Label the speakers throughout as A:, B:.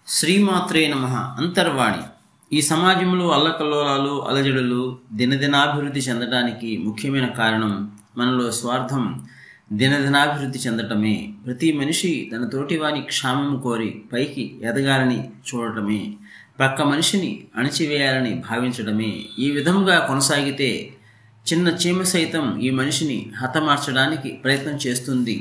A: శ్రీమాత్రే నమః. అంతర్వాణి. ఈ సమాజంలో అల్లకల్లోలాలు, అలజడులు దినదినాభివృద్ధి చెందడానికి ముఖ్యమైన కారణం మనలో స్వార్థం దినదినాభివృద్ధి చెందటమే. ప్రతి మనిషి తన తోటివాని క్షేమం కోరి పైకి ఎదగాలని చూడటమే, పక్క మనిషిని అణచివేయాలని భావించడమే. ఈ విధంగా కొనసాగితే చిన్న చీమ సైతం ఈ మనిషిని హతమార్చడానికి ప్రయత్నం చేస్తుంది.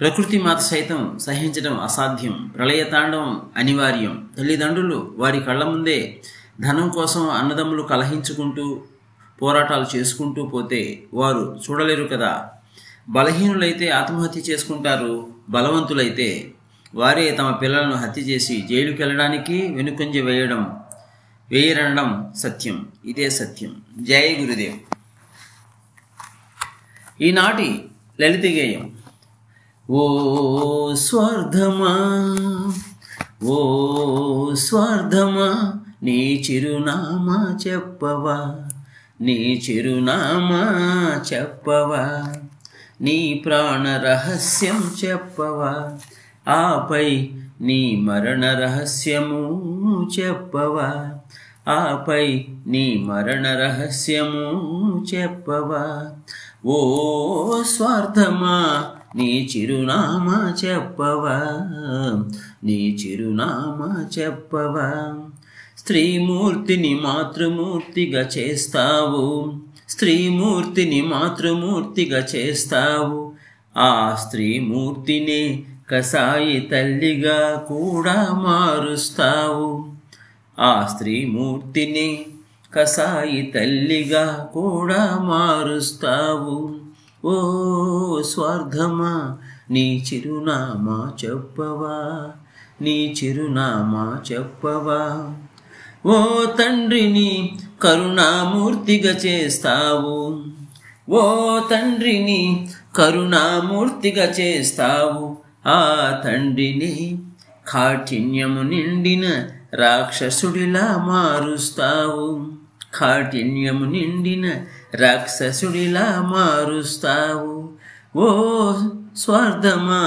A: ప్రకృతి మాత సైతం సహించడం అసాధ్యం. ప్రళయతాండవం అనివార్యం. తల్లిదండ్రులు వారి కళ్ళ ముందే ధనం కోసం అన్నదమ్ములు కలహించుకుంటూ పోరాటాలు చేసుకుంటూ పోతే వారు చూడలేరు కదా. బలహీనులైతే ఆత్మహత్య చేసుకుంటారు, బలవంతులైతే వారే తమ పిల్లలను హత్య చేసి జైలుకి వెళ్ళడానికి వెనుకంజ వేయరనడం సత్యం. ఇదే సత్యం. జై గురుదేవ్. ఈనాటి లలిత గేయం. ఓ స్వార్థమా, ఓ స్వార్థమా, నీ చిరునామా చెప్పవా, నీ చిరునామా చెప్పవా, నీ ప్రాణ రహస్యం చెప్పవా, ఆపై నీ మరణ రహస్యము చెప్పవా, ఆపై నీ మరణ రహస్యము చెప్పవా. ఓ స్వార్థమా, నీ చిరునామా చెప్పవా, నీ చిరునామా చెప్పవా. స్త్రీమూర్తిని మాతృమూర్తిగా చేస్తావు, స్త్రీమూర్తిని మాతృమూర్తిగా చేస్తావు. ఆ స్త్రీమూర్తిని కసాయి తల్లిగా కూడా మారుస్తావు, ఆ స్త్రీమూర్తిని కసాయి తల్లిగా కూడా మారుస్తావు. ఓ స్వార్థమా, నీ చిరునామా చెప్పవా, నీ చిరునామా చెప్పవా. ఓ తండ్రిని కరుణామూర్తిగా చేస్తావు, ఓ తండ్రిని కరుణామూర్తిగా చేస్తావు. ఆ తండ్రిని కాఠిన్యము నిండిన రాక్షసుడిలా మారుస్తావు, కాఠిన్యము నిండిన రాక్షసుడిలా మారుస్తావు. ఓ స్వార్థమా,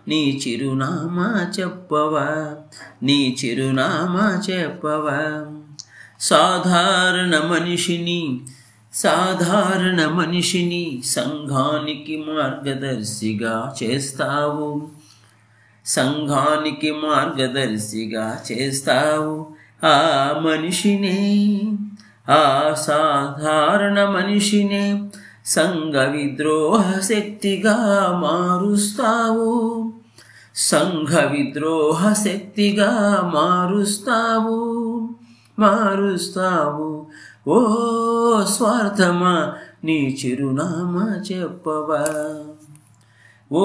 A: నీ చిరునామా చెప్పవా, నీ చిరునామా చెప్పవా. సాధారణ మనిషిని సంఘానికి మార్గదర్శిగా చేస్తావు, సంఘానికి మార్గదర్శిగా చేస్తావు. ఆ మనిషినే, ఆ సాధారణ మనిషినే సంఘ విద్రోహ శక్తిగా మారుస్తావు, సంఘ విద్రోహ శక్తిగా మారుస్తావు, మారుస్తావు. ఓ స్వార్థమా, నీ చిరునామా చెప్పవా. ఓ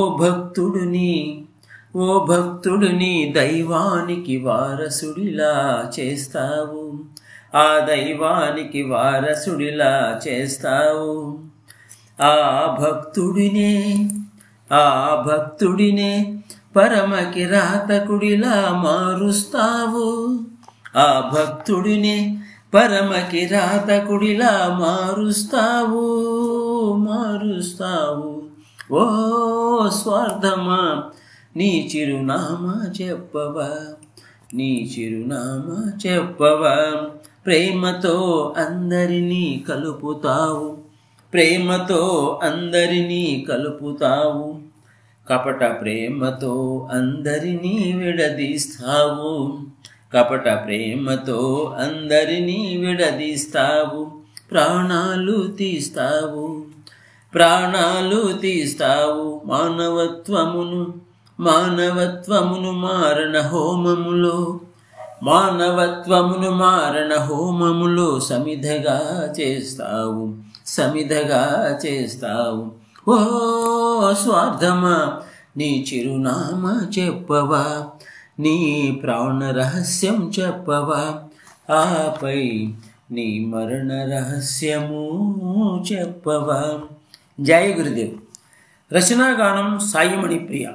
A: భక్తుడిని దైవానికి వారసుడిలా చేస్తావు, ఆ దైవానికి వారసుడిలా చేస్తావు. ఆ భక్తుడినే పరమ కిరాతకుడిలా మారుస్తావు, ఆ భక్తుడినే పరమ కిరాతకుడిలా మారుస్తావు, మారుస్తావు. ఓ స్వార్థమా, నీ చిరునామా చెప్పవా, నీ చిరునామా చెప్పవా. ప్రేమతో అందరినీ కలుపుతావు, ప్రేమతో అందరినీ కలుపుతావు. కపట ప్రేమతో అందరినీ విడదీస్తావు, కపట ప్రేమతో అందరినీ విడదీస్తావు. ప్రాణాలు తీస్తావు, ప్రాణాలు తీస్తావు. మానవత్వమును మారణ హోమములో, మానవత్వమును మారణ హోమములో సమిధగా చేస్తావు, సమిధగా చేస్తావు. ఓ స్వార్థమా, నీ చిరునామా చెప్పవా, నీ ప్రాణ రహస్యం చెప్పవా, ఆపై నీ మరణ రహస్యము చెప్పవా. జై గురుదేవ్. రచనాగానం సాయిమణి ప్రియ.